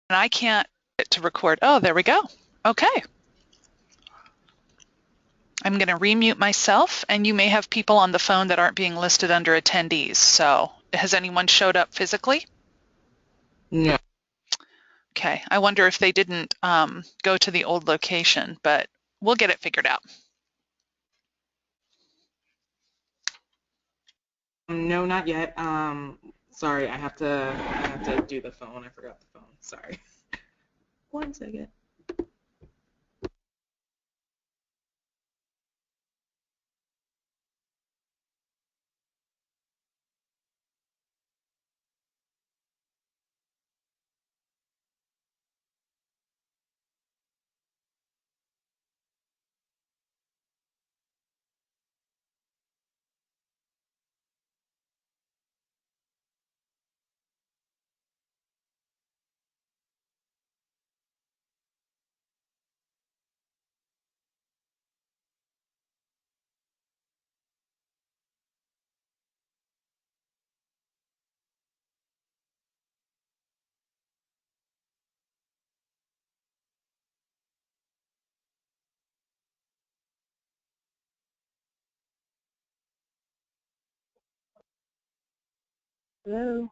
I can't get it to record. Oh, there we go. Okay. I'm going to remute myself, and you may have people on the phone that aren't being listed under attendees. So has anyone showed up physically? No. Okay. I wonder if they didn't go to the old location, but we'll get it figured out. No, not yet. Sorry, I have to do the phone. I forgot the phone. Sorry. 1 second. Hello.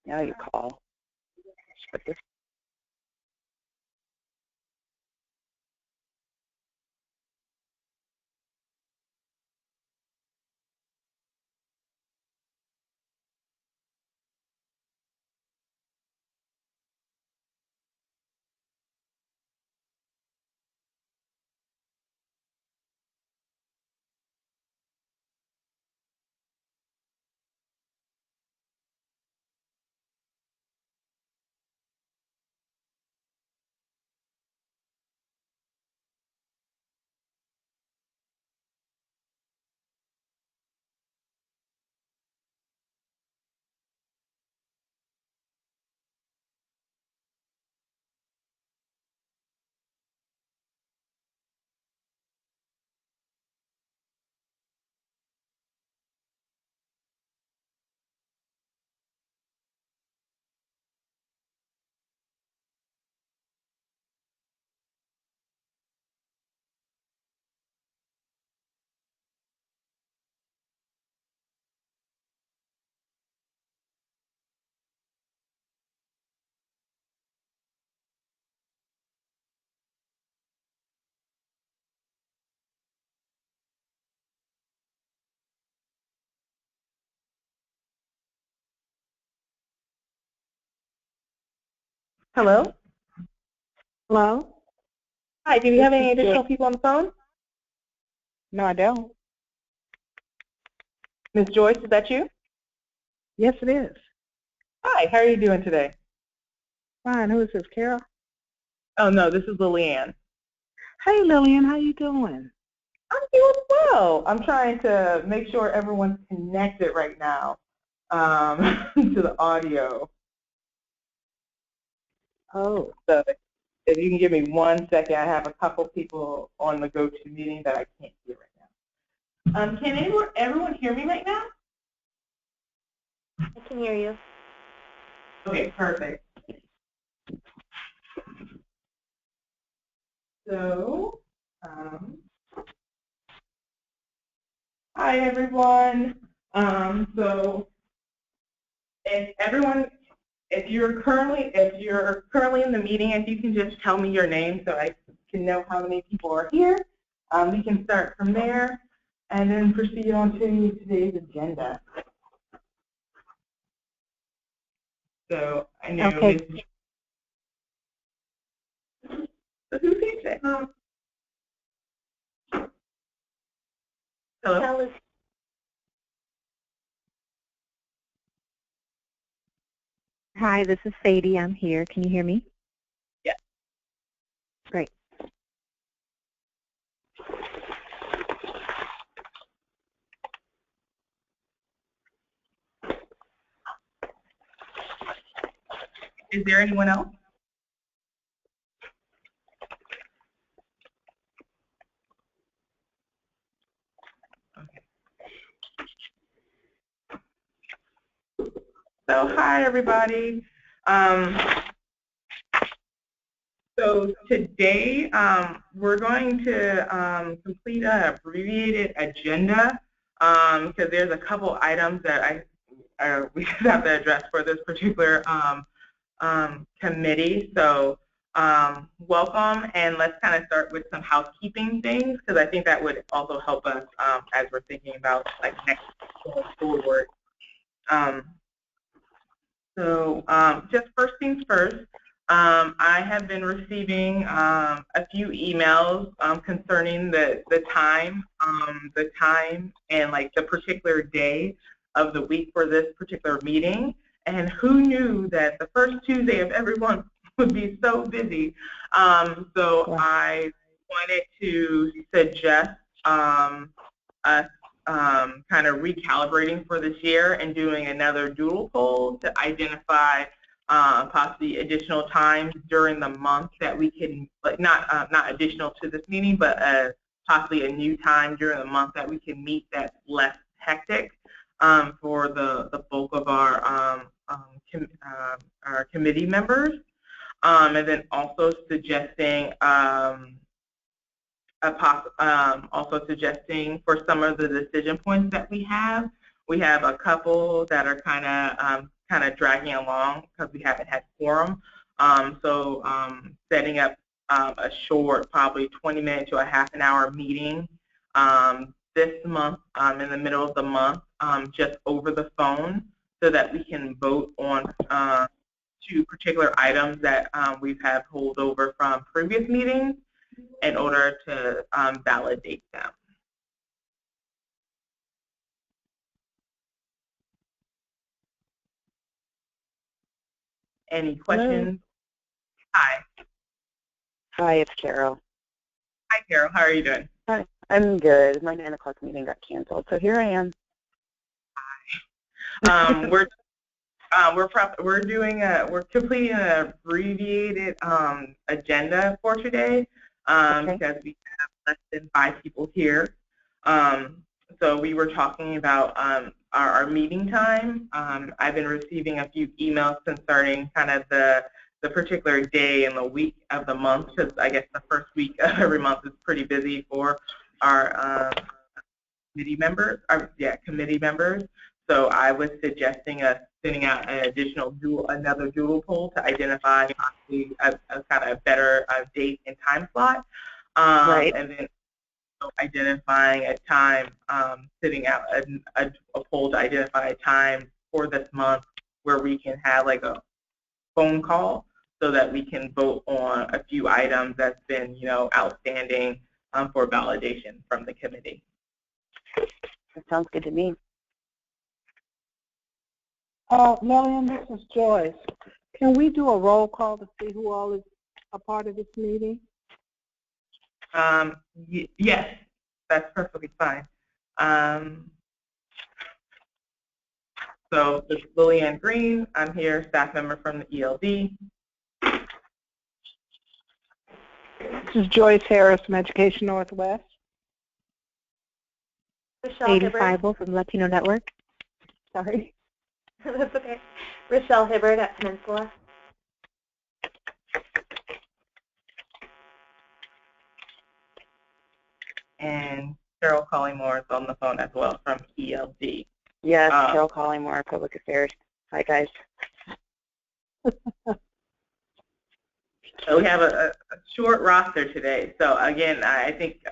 Now you call. But this Hello? Hello? Hi, do we This have any is additional Joy. people on the phone? No, I don't. Ms. Joyce, is that you? Yes, it is. Hi, how are you doing today? Fine. Who is this, Carol? Oh, no, this is Lillian. Hey, Lillian. How you doing? I'm doing well. I'm trying to make sure everyone's connected right now to the audio. Oh, So if you can give me 1 second, I have a couple people on the GoToMeeting that I can't hear right now. Can everyone hear me right now? I can hear you. Okay, perfect. So, hi everyone. So, if you're currently in the meeting, if you can just tell me your name so I can know how many people are here, we can start from there and then proceed on to today's agenda. So I know. Okay. So who's here today? Hello. Hi, this is Sadie. I'm here. Can you hear me? Yeah. Great. Is there anyone else? Okay. So hi, everybody. Um, so today we're going to complete an abbreviated agenda because there's a couple items that we have to address for this particular committee. So welcome, and let's kind of start with some housekeeping things because I think that would also help us as we're thinking about like next going forward. Just first things first, I have been receiving a few emails concerning the time and like the particular day of the week for this particular meeting. And who knew that the first Tuesday of every month would be so busy? I wanted to suggest us kind of recalibrating for this year and doing another doodle poll to identify possibly additional times during the month that we can, like not additional to this meeting, but possibly a new time during the month that we can meet that's less hectic for the bulk of our committee members. And then also suggesting also suggesting for some of the decision points that we have a couple that are kind of dragging along because we haven't had quorum. Setting up a short, probably 20-minute to a half an hour meeting this month in the middle of the month, just over the phone, so that we can vote on two particular items that we've had holdover from previous meetings, in order to validate them. Any questions? Hello. Hi. Hi, it's Carol. Hi, Carol. How are you doing? Hi, I'm good. My 9 o'clock meeting got canceled, so here I am. Hi. We're completing an abbreviated agenda for today because we have less than 5 people here. So we were talking about our meeting time. I've been receiving a few emails concerning kind of the particular day and the week of the month, because I guess the first week of every month is pretty busy for our committee members. Committee members. So I was suggesting us sending out an additional another doodle poll to identify possibly a kind of better date and time slot. Right. And then identifying a time, sending out a poll to identify a time for this month where we can have like a phone call so that we can vote on a few items that's been, outstanding for validation from the committee. That sounds good to me. Lillian, this is Joyce. Can we do a roll call to see who all is a part of this meeting? Yes, that's perfectly fine. So this is Lillian Green. I'm here, staff member from the ELD. This is Joyce Harris from Education Northwest. Sadie Feibel from Latino Network. Sorry. That's okay. Rochelle Hibbard at Peninsula. And Carol Collymore is on the phone as well from ELD. Yes, Carol Collymore, Public Affairs. Hi, guys. So we have a short roster today. So again, I think,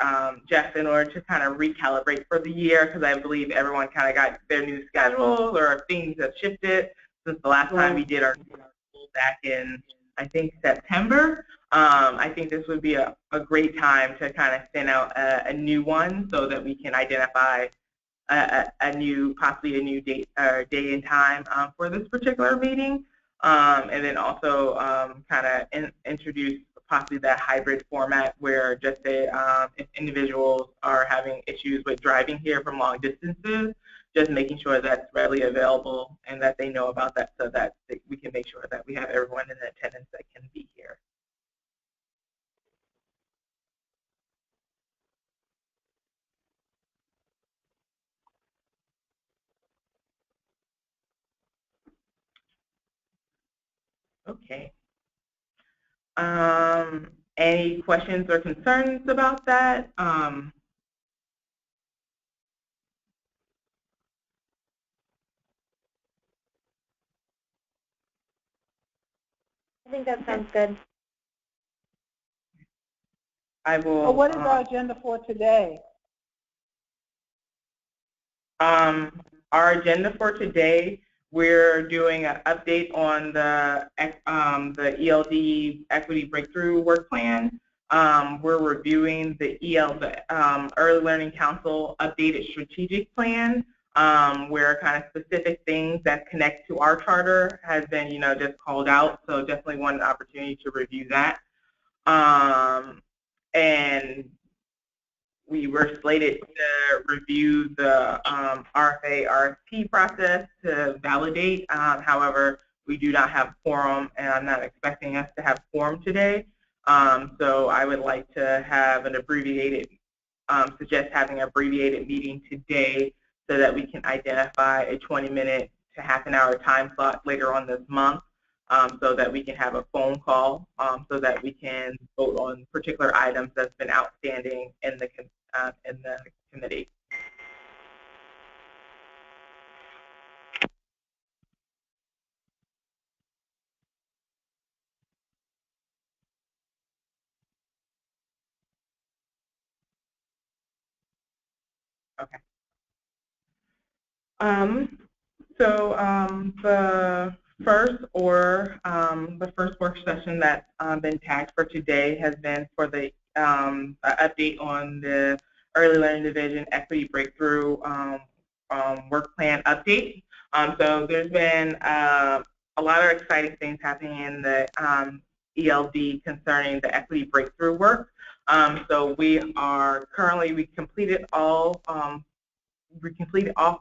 Jeff, in order to kind of recalibrate for the year, because I believe everyone kind of got their new schedules or things have shifted since the last time we did our poll back in, I think, September. I think this would be a great time to kind of send out a new one so that we can identify possibly a new date or day and time for this particular meeting. And then also kind of introduce possibly that hybrid format where just say if individuals are having issues with driving here from long distances, just making sure that's readily available and that they know about that so that we can make sure that we have everyone in attendance that can be here. Okay. Any questions or concerns about that? I think that sounds good. I will. So what is our agenda for today? Our agenda for today, we're doing an update on the ELD Equity Breakthrough Work Plan. We're reviewing the Early Learning Council updated strategic plan, where kind of specific things that connect to our charter has been, just called out. So definitely want an opportunity to review that. And we were slated to review the RFA RFP process to validate. However, we do not have quorum, and I'm not expecting us to have quorum today. So I would like to have an abbreviated, suggest having an abbreviated meeting today so that we can identify a 20-minute to half an hour time slot later on this month, so that we can have a phone call, so that we can vote on particular items that's been outstanding in the committee. Okay. The first work session that's been tagged for today has been for the update on the Early Learning Division Equity Breakthrough Work Plan update. So there's been a lot of exciting things happening in the ELD concerning the equity breakthrough work. So we completed all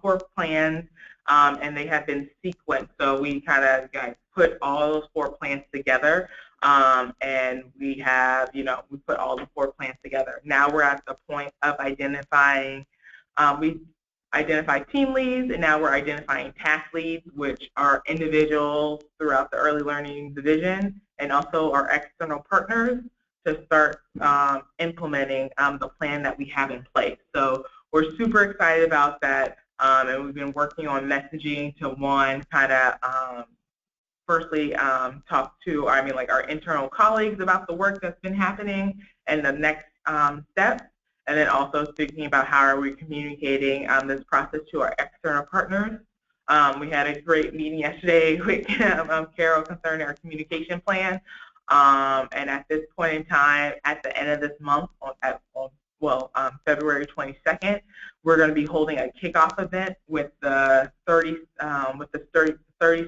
4 plans, and they have been sequenced. So we kind of put all those 4 plans together, and we have, we put all the 4 plans together. Now we're at the point of identifying, we identified team leads, and now we're identifying task leads, which are individuals throughout the early learning division, and also our external partners to start implementing the plan that we have in place. So we're super excited about that, and we've been working on messaging to firstly talk to, our internal colleagues about the work that's been happening and the next steps, and then also thinking about how are we communicating this process to our external partners. We had a great meeting yesterday with Carol concerning our communication plan, and at this point in time, at the end of this month, February 22nd, we're going to be holding a kickoff event with the 30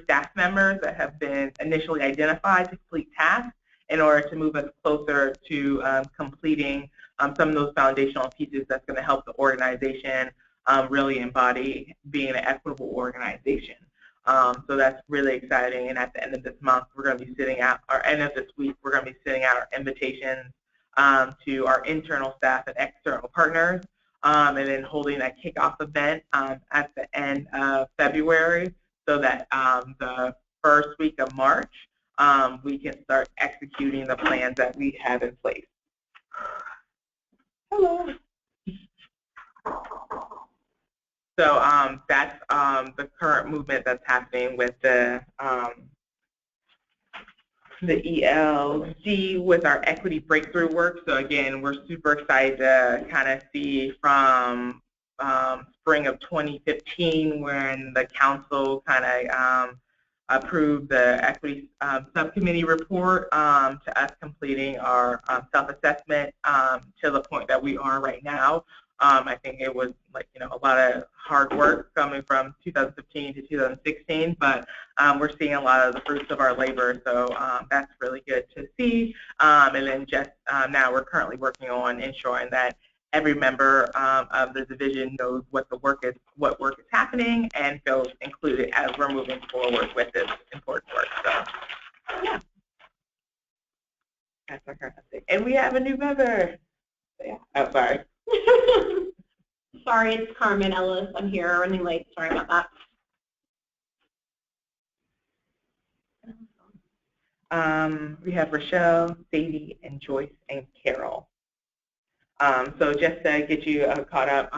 staff members that have been initially identified to complete tasks in order to move us closer to completing some of those foundational pieces that's going to help the organization really embody being an equitable organization. So that's really exciting. And at the end of this month, we're going to be sending out, or end of this week, we're going to be sending out our invitations to our internal staff and external partners, and then holding a kickoff event at the end of February, so that the first week of March, we can start executing the plans that we have in place. Hello. So that's the current movement that's happening with the ELD with our equity breakthrough work. So again, we're super excited to kind of see from spring of 2015, when the council kind of approved the equity subcommittee report, to us completing our self-assessment to the point that we are right now. I think it was a lot of hard work coming from 2015 to 2016, but we're seeing a lot of the fruits of our labor, so that's really good to see. And then just now we're currently working on ensuring that every member of the division knows what work is happening and feels included as we're moving forward with this important work. So yeah, that's our current update. And we have a new member. Yeah. Oh, sorry. Sorry, it's Carmen Ellis. I'm here running late. Sorry about that. We have Rochelle, Sadie, and Joyce, and Carol. So just to get you caught up,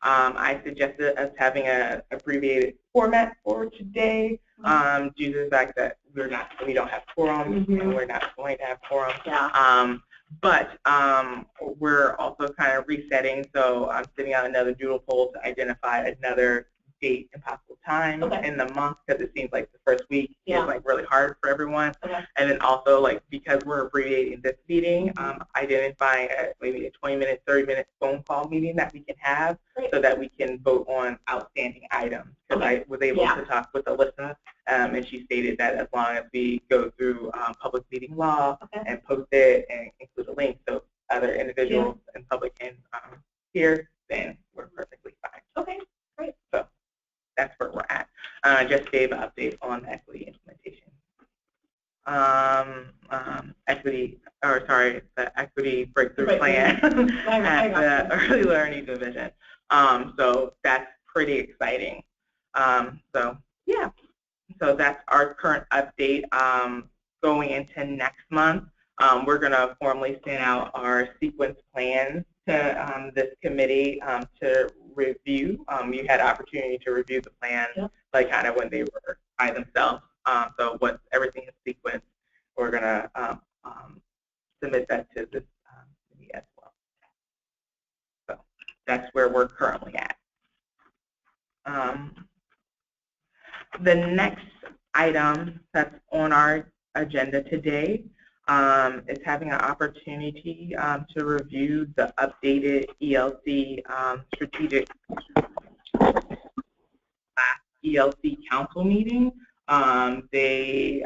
I suggested us having an abbreviated format for today due to the fact that we don't have quorum and we're not going to have quorum. Yeah. But we're also kind of resetting, so I'm sending out another doodle poll to identify another date and possible time in the month, because it seems like the first week is like really hard for everyone. And then also, like, because we're abbreviating this meeting, identifying maybe a 20-minute, 30-minute phone call meeting that we can have so that we can vote on outstanding items. Because I was able to talk with Alyssa, and she stated that as long as we go through public meeting law and post it and include a link so other individuals and public can hear, then we're perfectly fine. Okay, great. So that's where we're at. I just gave an update on the equity implementation. The equity breakthrough plan at the early learning division. So that's pretty exciting. So yeah, so that's our current update. Going into next month, we're going to formally send out our sequence plans to this committee to review. You had opportunity to review the plan, like kind of when they were by themselves. So once everything is sequenced, we're going to submit that to this committee as well. So that's where we're currently at. The next item that's on our agenda today is having an opportunity to review the updated ELC strategic ELC council meeting. They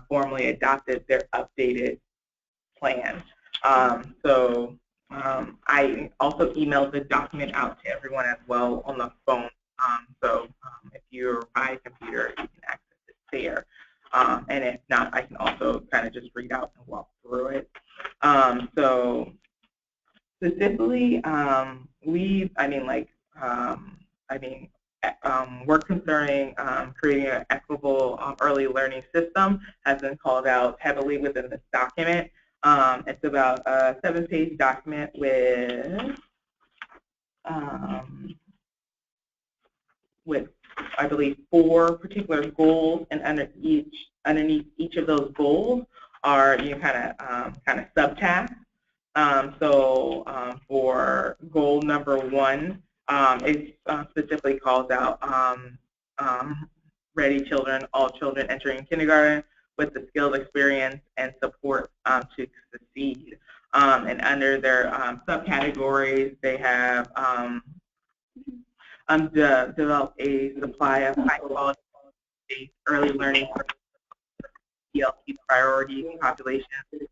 formally adopted their updated plan. So I also emailed the document out to everyone as well on the phone. So if you're by computer, you can access it there. And if not, I can also kind of just read out and walk through it. So specifically, work concerning creating an equitable early learning system has been called out heavily within this document. It's about a 7-page document with I believe 4 particular goals, and underneath each of those goals are kind of subtasks. So for goal number 1, it specifically calls out ready children, all children entering kindergarten with the skills, experience, and support to succeed. And under their subcategories, they have develop a supply of high-quality early learning for ELC priority populations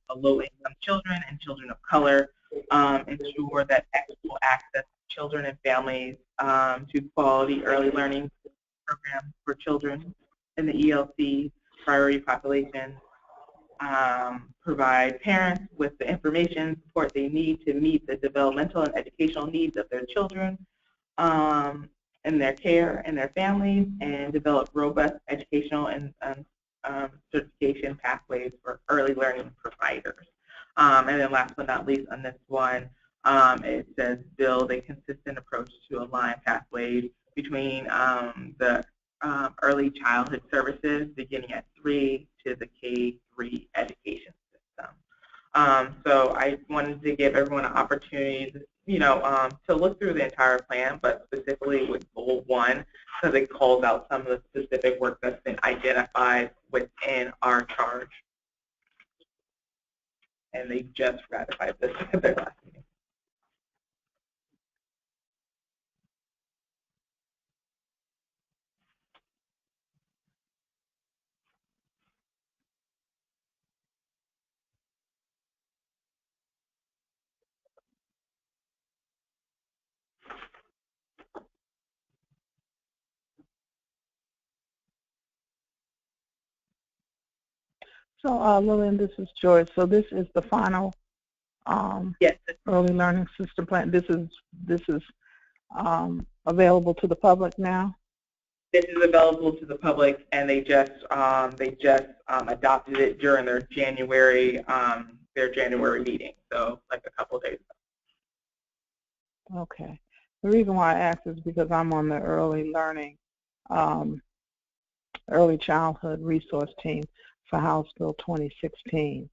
of low-income children and children of color, ensure that equitable access to children and families to quality early learning programs for children in the ELC priority population, provide parents with the information and support they need to meet the developmental and educational needs of their children and their care and their families, and develop robust educational and certification pathways for early learning providers. And then last but not least on this one, it says build a consistent approach to align pathways between the early childhood services beginning at 3 to the K-3 education system. So I wanted to give everyone an opportunity to look through the entire plan, but specifically with goal 1, because it calls out some of the specific work that's been identified within our charge. And they just ratified this at their last meeting. So, Lillian, this is Joyce. So this is the final yes. early learning system plan. This is available to the public now? This is available to the public, and they just adopted it during their January meeting, so like a couple of days ago. Okay. The reason why I asked is because I'm on the early learning, early childhood resource team for House Bill 2016,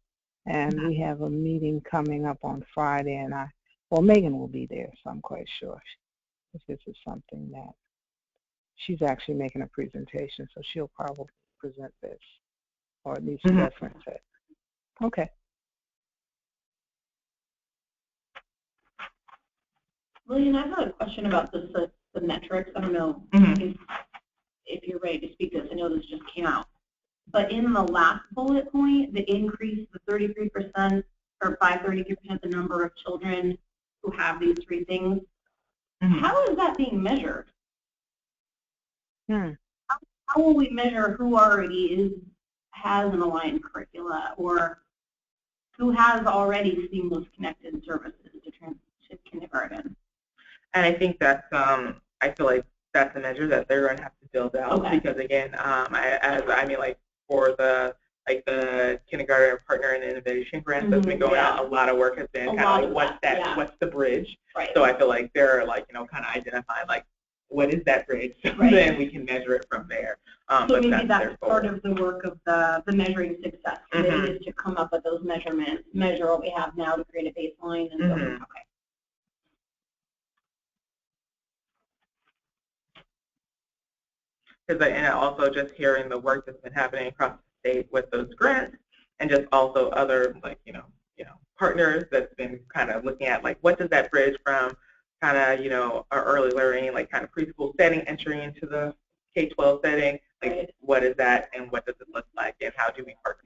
and we have a meeting coming up on Friday, and Megan will be there, so I'm quite sure this is something that she's actually making a presentation, so she'll probably present this, or at least reference it. Okay. Lillian, I have a question about the metrics. I don't know if you're ready to speak to this. I know this just came out. But in the last bullet point, the increase, the 33%, or by 33%, the number of children who have these three things, how is that being measured? How will we measure who already has an aligned curricula, or who has already seamless connected services to kindergarten? And I think that's, I feel like that's a measure that they're going to have to build out, because again, for the kindergarten partner and innovation grant that's been going out, a lot of work has been kind of like what's the bridge? Right. So I feel like they're like, kind of identifying like what is that bridge, so then we can measure it from there. So maybe that's part of the work of the measuring success committee is to come up with those measurements, measure what we have now to create a baseline, and so and also just hearing the work that's been happening across the state with those grants, and just also other partners that's been kind of looking at like what does that bridge from kind of our early learning, like kind of preschool setting, entering into the K-12 setting, like what is that and what does it look like, and how do we partner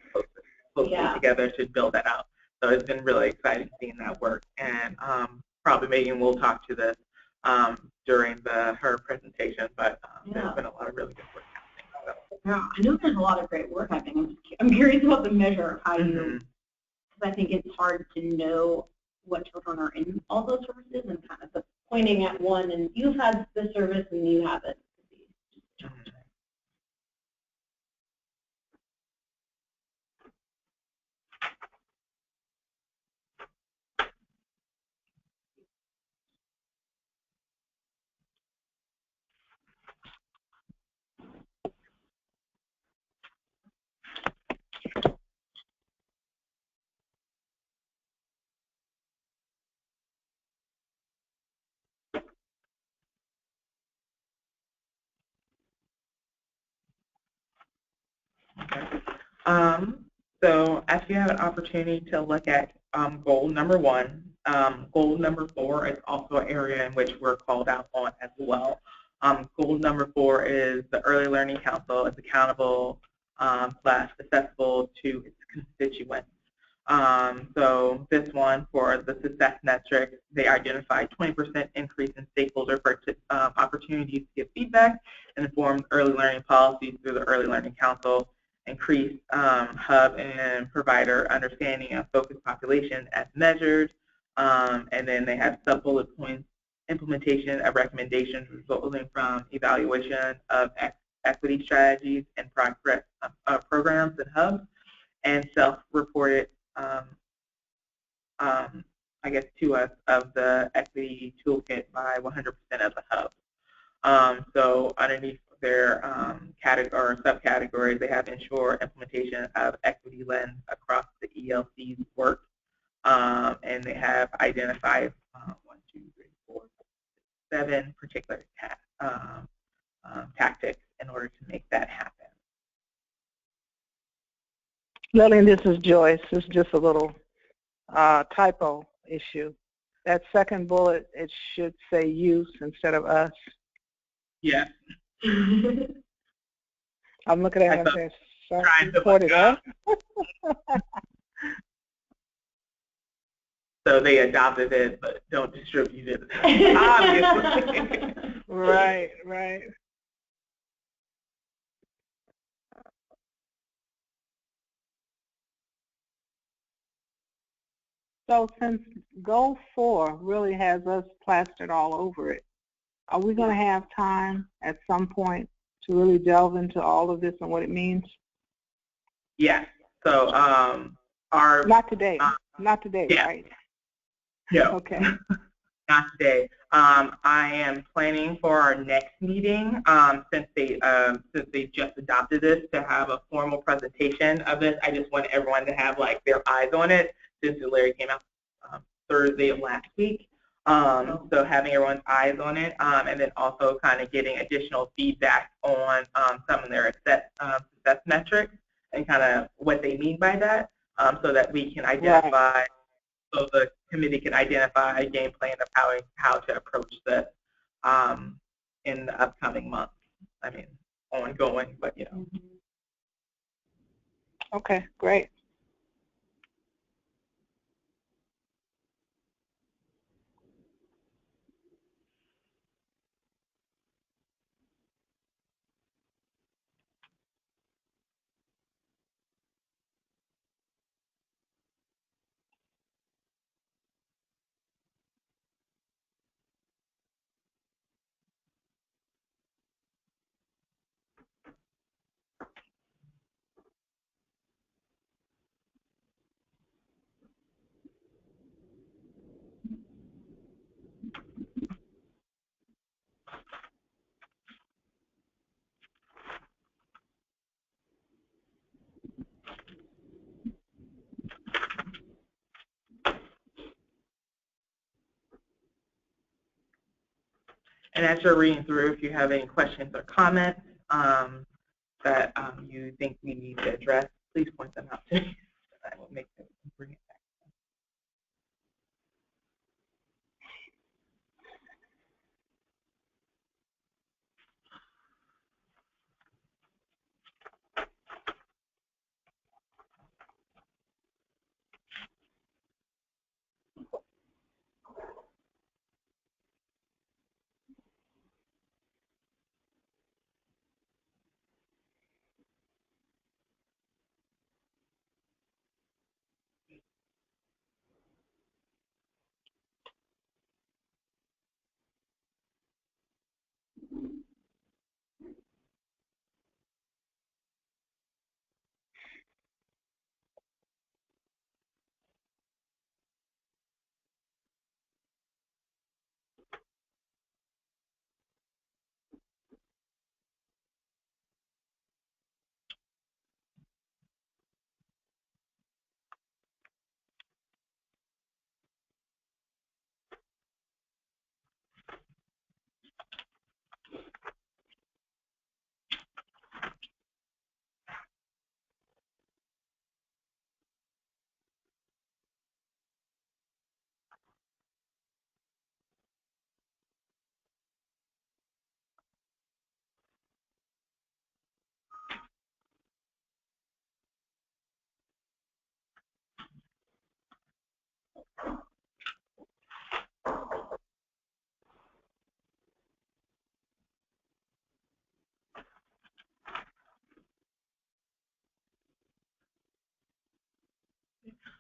closely together to build that out. So it's been really exciting seeing that work, and probably Megan will talk to this during her presentation, but there's been a lot of really good work happening. So. Yeah, I know there's a lot of great work happening. I'm curious about the measure of how you, because I think it's hard to know what children are in all those services, and kind of the pointing at one, and you've had this service and you haven't. So after you have an opportunity to look at goal number 1, goal number 4 is also an area in which we're called out on as well. Goal number 4 is the Early Learning Council is accountable / accessible to its constituents. So this one, for the success metric, they identified 20% increase in stakeholder opportunities to give feedback and inform early learning policies through the Early Learning Council, increase hub and provider understanding of focused population as measured, and then they have sub-bullet points, implementation of recommendations resulting from evaluation of equity strategies and progress programs and hubs, and self-reported, I guess, to us of the equity toolkit by 100% of the hubs. So underneath their category or subcategories, they have ensure implementation of equity lens across the ELC's work, and they have identified 7 particular tactics in order to make that happen. Lillian, this is Joyce. It's just a little typo issue. That second bullet, it should say use instead of us. Yeah. I'm looking at it and trying to report it up. So they adopted it, but don't distribute it, obviously. Right, right. So since goal 4 really has us plastered all over it, are we going to have time at some point to really delve into all of this and what it means? Yes. So our not today, yeah. right? No. Okay. Not today. I am planning for our next meeting, since they just adopted this, to have a formal presentation of this. I just want everyone to have like their eyes on it, since Larry came out Thursday of last week. So having everyone's eyes on it, and then also kind of getting additional feedback on some of their success metrics and kind of what they mean by that, so that we can identify. Right. So the committee can identify a game plan of how to approach this in the upcoming months. I mean, ongoing, but you know. Okay, great. And as you're reading through, if you have any questions or comments that you think we need to address, please point them out to me. I will make them bring it back.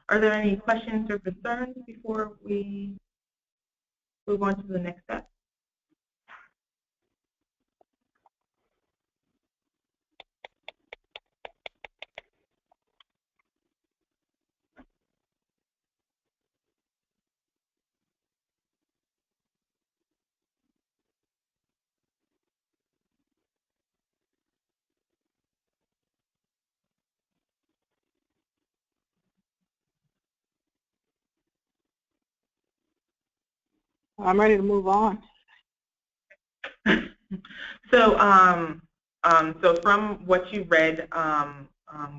Are there any questions or concerns before we move on to the next step? I'm ready to move on. So, so from what you read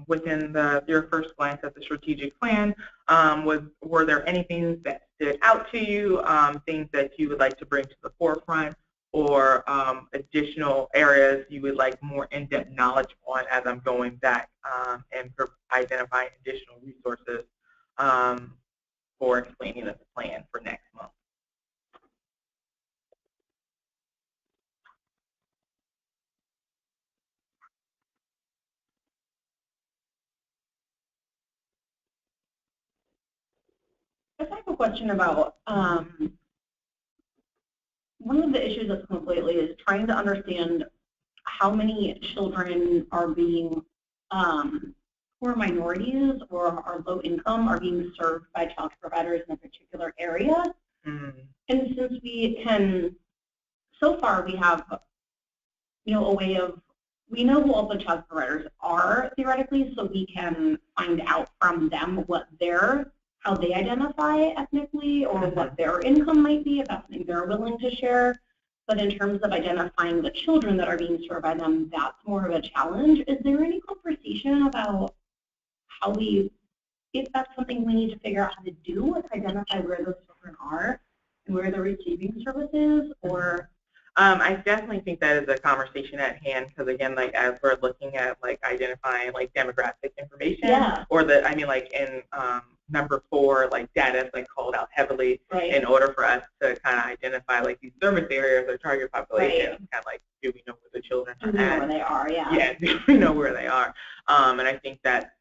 within your first glance at the strategic plan, were there any things that stood out to you, things that you would like to bring to the forefront, or additional areas you would like more in-depth knowledge on as I'm going back and identifying additional resources for explaining the plan for next month? I have a question about one of the issues that's come up lately is trying to understand how many children are being, who are minorities or are low income, are being served by child care providers in a particular area. And since we can, so far we have, a way of, we know who all the child providers are theoretically, so we can find out from them what how they identify ethnically or what their income might be, if that's something they're willing to share. But in terms of identifying the children that are being served by them, that's more of a challenge. Is there any conversation about how if that's something we need to figure out how to do, to identify where those children are and where they're receiving services, or? I definitely think that is a conversation at hand, because again, like as we're looking at like identifying like demographic information, or in number 4, like data is like called out heavily in order for us to kind of identify like these service areas or target populations. Kind of like, do we know where the children are at? Where they are, Yeah, do we know where they are? And I think that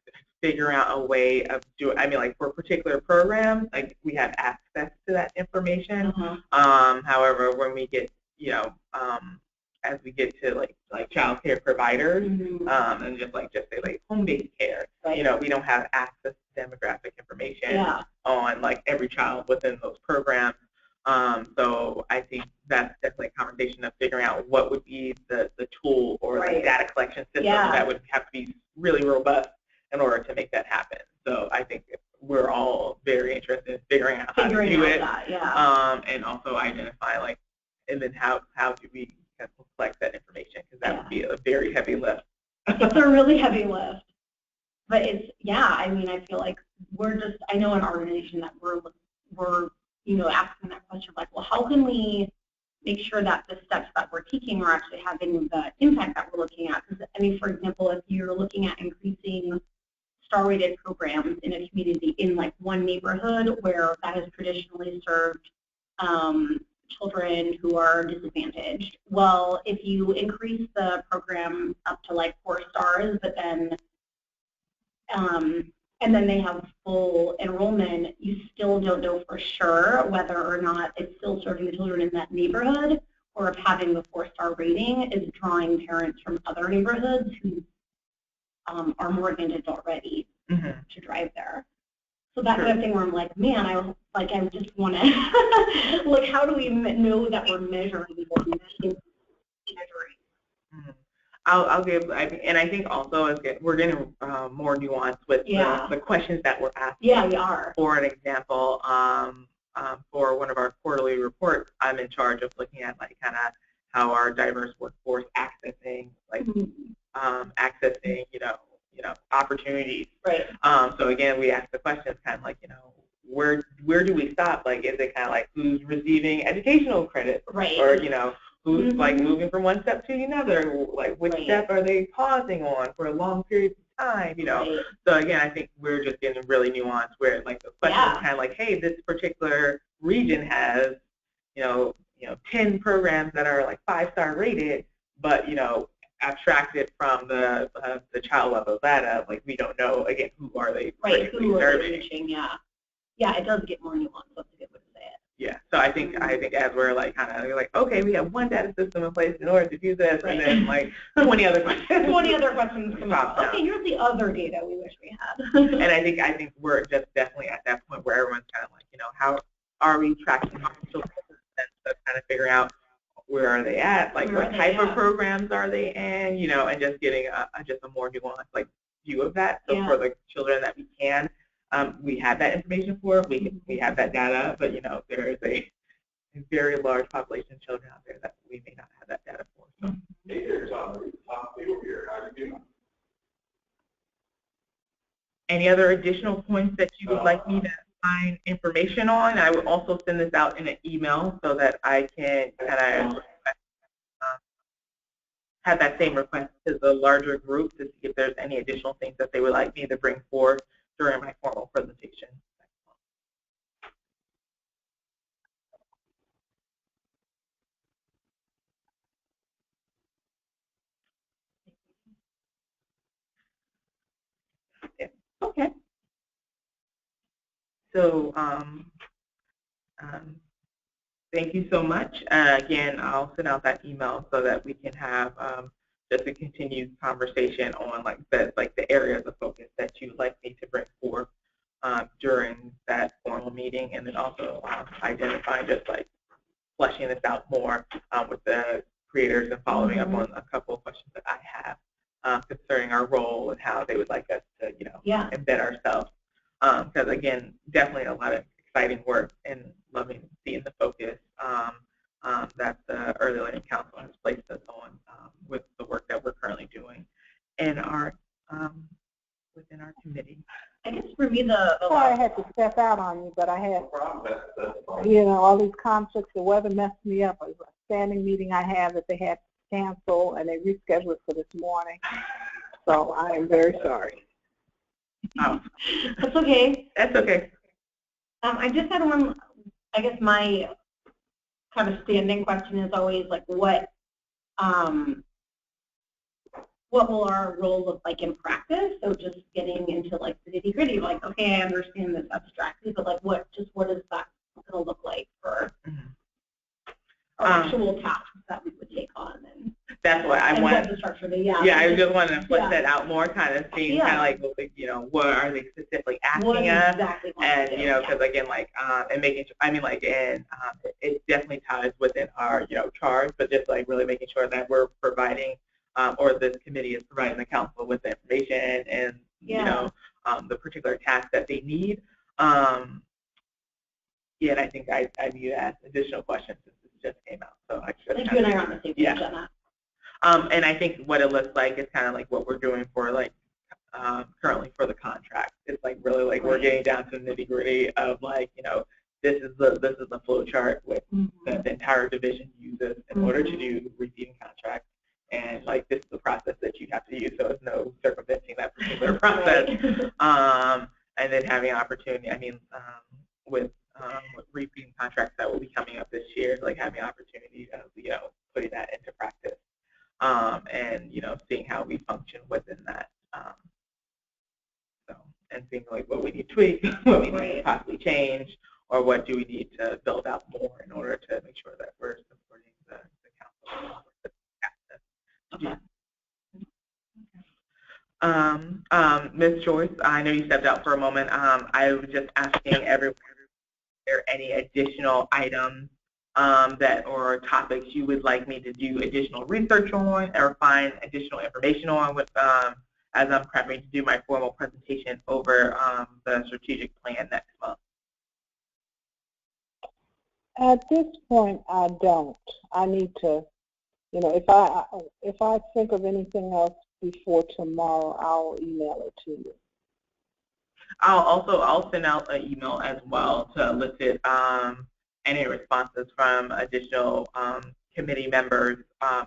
figuring out a way of for particular programs, like we have access to that information. However, when we get as we get to like child care providers, and just say like home-based care, we don't have access to demographic information on like every child within those programs. So I think that's definitely a conversation of figuring out what would be the tool or the data collection system that would have to be really robust in order to make that happen. So I think we're all very interested in figuring out how to do it, and also identify and then how do we collect that information, because that would be a very heavy lift. It's a really heavy lift. But it's, I feel like I know in our organization that we're asking that question of like, well, how can we make sure that the steps that we're taking are actually having the impact that we're looking at? Because, for example, if you're looking at increasing star-rated programs in a community in like one neighborhood where that has traditionally served children who are disadvantaged. Well, if you increase the program up to like 4 stars, but then and then they have full enrollment, you still don't know for sure whether or not it's still serving the children in that neighborhood, or if having the 4-star rating is drawing parents from other neighborhoods who are more advantaged already to drive there. So that kind of thing where I'm like, man, I just want to, like, how do we know that we're measuring what we're measuring? I'll give, and I think also we're getting more nuanced with the questions that we're asking. Yeah, we are. For an example, for one of our quarterly reports, I'm in charge of looking at like kind of how our diverse workforce accessing opportunities. Right. So again, we ask the questions kind of like, where do we stop? Like, is it kind of like who's receiving educational credit? Right. Or, who's like moving from one step to another? Like, which step are they pausing on for a long period of time? So again, I think we're just getting really nuanced where like the question is kind of like, hey, this particular region has, 10 programs that are like 5-star rated, but, abstracted from the child level data, like we don't know, again, who are they who are they reaching, it does get more nuanced. That's a good way to say it. Yeah, so I think as we're like kind of like, okay, we have one data system in place in order to do this, and then like 20 other questions. 20 other questions come up. Okay, here's the other data we wish we had. And I think we're just definitely at that point where everyone's kind of like, how are we tracking our children, and so kind of figuring out where are they at, like what type of programs are they in, and just getting just a more nuanced like view of that. So for the children that we can, we have that information for, we have that data, but there is a very large population of children out there that we may not have that data for. So. Any other additional points that you would like me to find information on? I will also send this out in an email so that I can kind of have that same request to the larger group to see if there's any additional things that they would like me to bring forward during my formal presentation. Okay. So thank you so much. Again, I'll send out that email so that we can have just a continued conversation on like the areas of focus that you'd like me to bring forth during that formal meeting, and then also identifying just like fleshing this out more with the creators and following up on a couple of questions that I have concerning our role and how they would like us to, embed ourselves. Because again, definitely a lot of exciting work and loving seeing the focus that the Early Learning Council has placed us on with the work that we're currently doing in our within our committee. I guess for me, Sorry I had to step out on you, but I had, all these conflicts. The weather messed me up. It was a standing meeting I had that they had to cancel, and they rescheduled it for this morning. So I am very sorry. Oh. That's okay. That's okay. I just had one, I guess my kind of standing question is always like, what will our role look like in practice? So just getting into like the nitty gritty, like, okay, I understand this abstractly, but like what is that going to look like for actual tasks that we would take on? And that's what I want. The structure, I just wanted to flesh that out more, kind of seeing kind of like, what are they specifically asking us? Exactly and, because again, like, and making sure, I mean, like, and it definitely ties within our, charge, but just like really making sure that we're providing, or this committee is providing the council with the information and, the particular tasks that they need. And I think I view that as additional questions since this just came out. So I just you and I are on the same page on that. And I think what it looks like is kind of like what we're doing for like currently for the contract. It's like really like we're getting down to the nitty gritty of like, this is the flow chart with the entire division uses in order to do repeating contracts. And like this is the process that you have to use, so there's no circumventing that particular process. And then having an opportunity, I mean, with repeating contracts that will be coming up this year, like having an opportunity of, putting that into practice. And seeing how we function within that. And seeing like what we need to tweak, what we need to possibly change, or what do we need to build out more in order to make sure that we're supporting the council. Ms. Joyce, I know you stepped out for a moment. I was just asking everyone if there are any additional items that or topics you would like me to do additional research on or find additional information on with as I'm prepping to do my formal presentation over the strategic plan next month. At this point, I don't. I need to, if I think of anything else before tomorrow, I'll email it to you. I'll send out an email as well to elicit any responses from additional committee members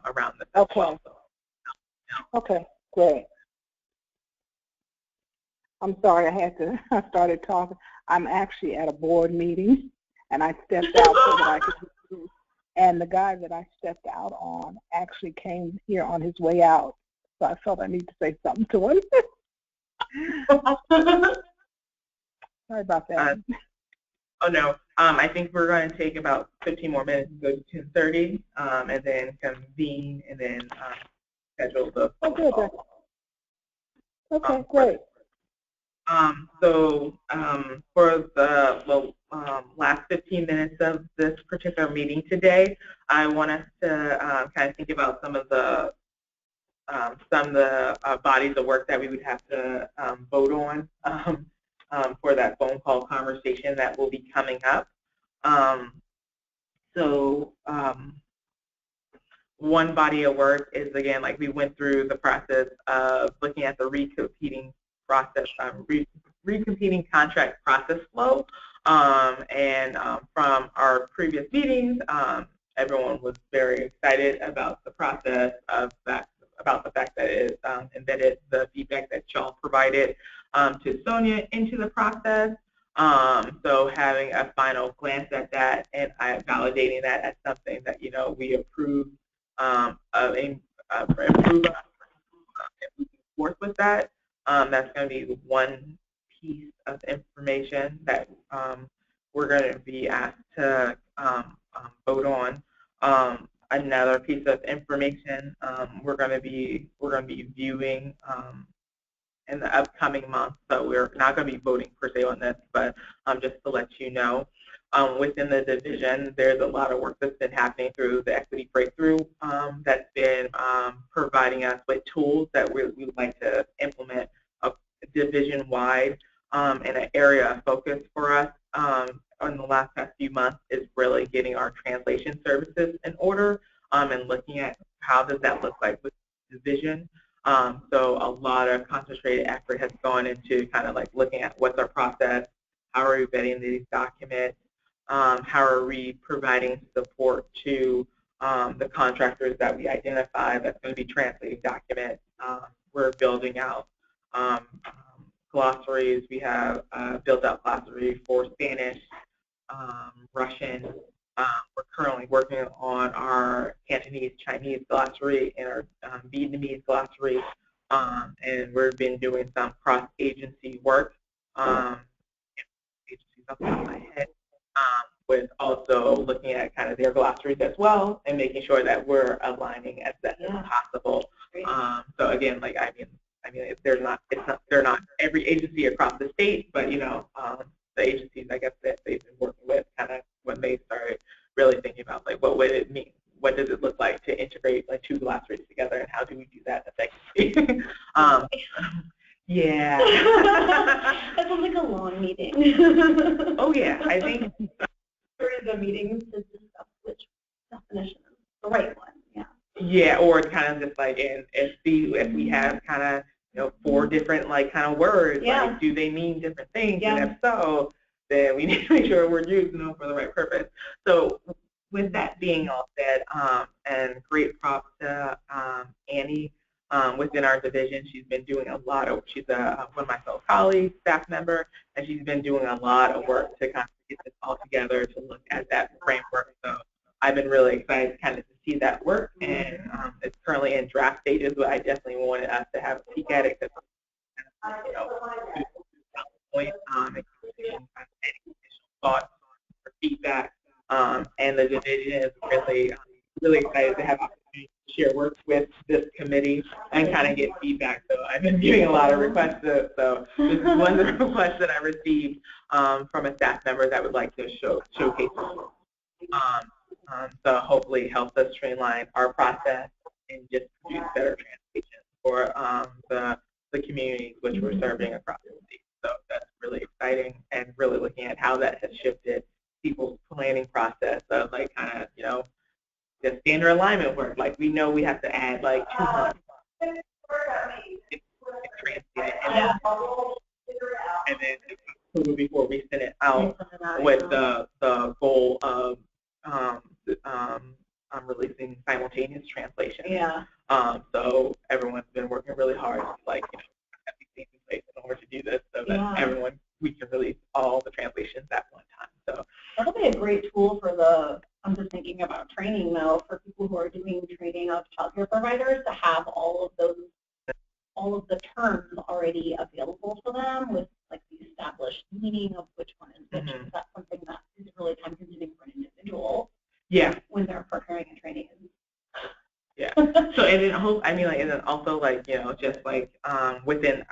around this as well. So, Okay, great. I'm sorry I started talking. I'm actually at a board meeting, and I stepped out so that I could, and the guy that I stepped out on actually came here on his way out, so I felt I need to say something to him. Sorry about that. Oh, no. I think we're going to take about 15 more minutes to go to 10:30, and then convene, and then schedule the phone call. Okay, great. So for the last 15 minutes of this particular meeting today, I want us to kind of think about some of the bodies of work that we would have to vote on for that phone call conversation that will be coming up. One body of work is, again, like we went through the process of looking at the recompeting process, recompeting contract process flow. From our previous meetings, everyone was very excited about the process of that, about the fact that it embedded the feedback that y'all provided to Sonia into the process. So having a final glance at that and validating that as something that we approve improve forth with that. That's going to be one piece of information that we're going to be asked to vote on. Another piece of information we're going to be viewing in the upcoming months. So we're not going to be voting per se on this, but just to let you know, within the division, there's a lot of work that's been happening through the Equity Breakthrough that's been providing us with tools that we would like to implement division-wide. And an area of focus for us in the last few months is really getting our translation services in order and looking at how does that look like with division. So a lot of concentrated effort has gone into kind of like looking at what's our process, how are we vetting these documents, how are we providing support to the contractors that we identify that's going to be translating documents. We're building out glossaries. We have built out glossary for Spanish, Russian. We're currently working on our Cantonese, Chinese glossary and our Vietnamese glossary, and we've been doing some cross-agency work. Agencies off the top of my head, with also looking at kind of their glossaries as well and making sure that we're aligning as best as possible. So again, like I mean, they're not every agency across the state, but you know, the agencies I guess that they've been working with kind of when they started really thinking about like what would it mean, what does it look like to integrate like two glossaries together, and how do we do that effectively? Yeah. That sounds like a long meeting. Oh yeah, I think the meetings to discuss which definition is the right one. Yeah. Yeah, or kind of just like if we have kind of 4 different like kind of words, like do they mean different things? And if so, then we need to make sure we're using them for the right purpose. So with that being all said, and great props to Annie within our division. She's been doing a lot of, she's one of my fellow colleagues, staff member, and she's been doing a lot of work to kind of get this all together to look at that framework. So I've been really excited kind of to see that work, and it's currently in draft stages, but I definitely wanted us to have a peek at it, because point any additional thoughts or feedback, and the division is really excited to have opportunity to share work with this committee and kind of get feedback. So I've been getting a lot of requests. So this is one of the requests that I received from a staff member that would like to showcase work. So hopefully helps us streamline our process and just produce better translation for the communities which we're serving across the state. So that's really exciting, and really looking at how that has shifted people's planning process of like kind of the standard alignment work. Like we know we have to add like 2 months to translate it, and then before we send it out with the goal of releasing simultaneous translation. So everyone's been working really hard to like have these things in place in order to do this, so that we can release all the translations at one time. So that'll be a great tool for the. I'm just thinking about training though, for people who are doing training of childcare providers, to have all of the terms already available for them with like the established meaning of which one is which. Is that something that is really time consuming for an individual? Yeah. When they're preparing a training. Yeah. So and then and then also like just like within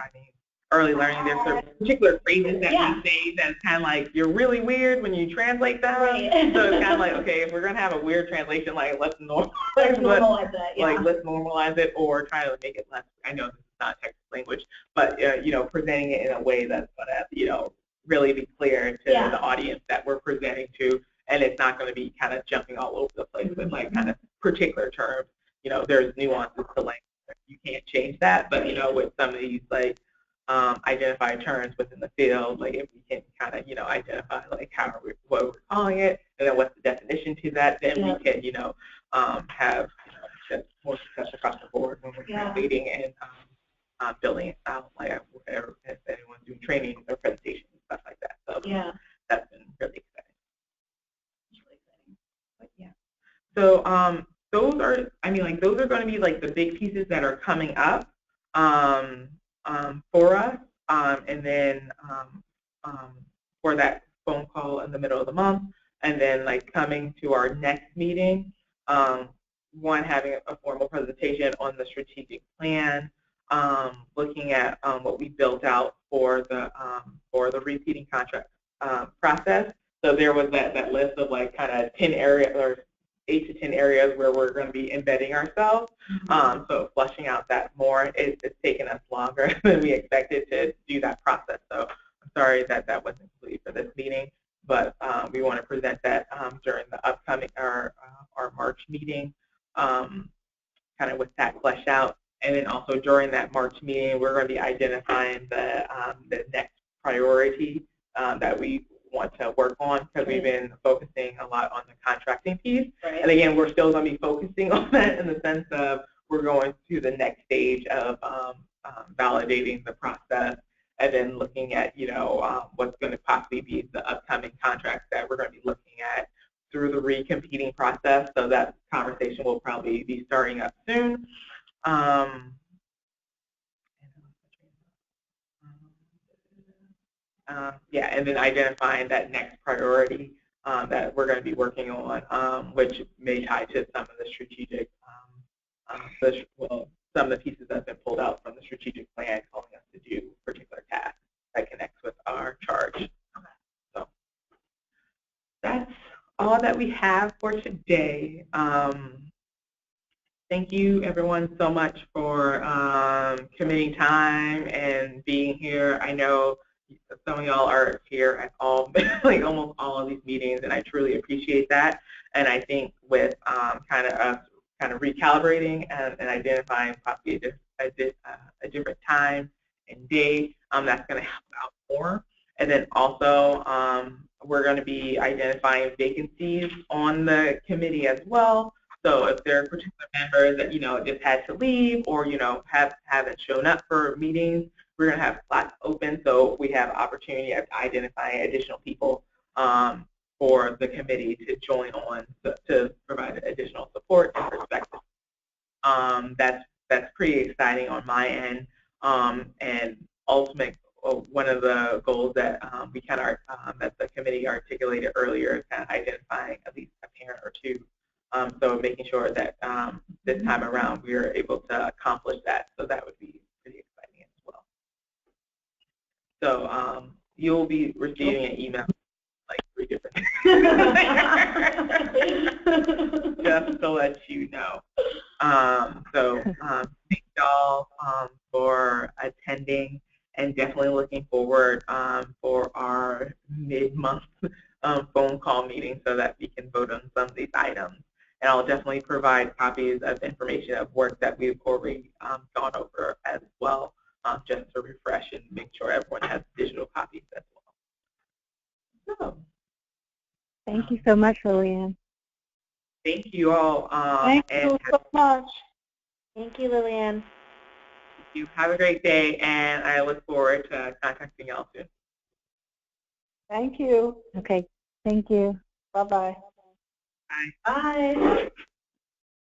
early learning, there's certain particular phrases that we say that's kind of like you're really weird when you translate them. Right. So it's kind of like, okay, if we're gonna have a weird translation, like let's normalize it. Like let's normalize it, or try to make it less. I know this is not text language, but presenting it in a way that's gonna really be clear to the audience that we're presenting to, and it's not going to be kind of jumping all over the place with like kind of particular terms. There's nuances to language. You can't change that, but with some of these like identified terms within the field, like if we can kind of identify like what we're calling it, and then what's the definition to that, then we can have just more success across the board when we're translating and building it out, like whatever, if anyone's doing training or presentations and stuff like that. So that's been really exciting. But so those are those are going to be like the big pieces that are coming up for us, and then for that phone call in the middle of the month, and then like coming to our next meeting, one, having a formal presentation on the strategic plan, looking at what we built out for the repeating contract process. So there was that list of like kind of 10 areas or 8 to 10 areas where we're going to be embedding ourselves. So fleshing out that more, it's taken us longer than we expected to do that process. So I'm sorry that that wasn't complete for this meeting, but we want to present that during the upcoming our March meeting, kind of with that fleshed out. And then also during that March meeting, we're going to be identifying the next priority that we want to work on, because we've been focusing a lot on the contracting piece. Right. And again, we're still going to be focusing on that in the sense of we're going to the next stage of validating the process, and then looking at, you know, what's going to possibly be the upcoming contracts that we're going to be looking at through the recompeting process. So that conversation will probably be starting up soon. Yeah, and then identifying that next priority that we're going to be working on, which may tie to some of the strategic, some of the pieces that have been pulled out from the strategic plan, calling us to do particular tasks that connects with our charge. So that's all that we have for today. Thank you, everyone, so much for committing time and being here. I know some of y'all are here at all, like almost all of these meetings, and I truly appreciate that. And I think with kind of recalibrating and identifying possibly a different time and day, that's going to help out more. And then also, we're going to be identifying vacancies on the committee as well. So if there are particular members that, you know, just had to leave, or, you know, haven't shown up for meetings, we're going to have slots open, so we have opportunity of identifying additional people for the committee to join on to provide additional support and perspective. That's pretty exciting on my end, and ultimately one of the goals that we kind of that the committee articulated earlier is kind of identifying at least a parent or two. So making sure that this time around we are able to accomplish that, so that would be pretty exciting as well. So you'll be receiving an email, like 3 different just to let you know. Thank y'all for attending, and definitely looking forward for our mid-month phone call meeting so that we can vote on some of these items. And I'll definitely provide copies of information of work that we've already gone over as well, just to refresh and make sure everyone has digital copies as well. So, thank you so much, Lillian. Thank you all. Thank you so much. Thank you, Lillian. You have a great day, and I look forward to contacting y'all soon. Thank you. Okay, thank you. Bye-bye. Bye. Bye.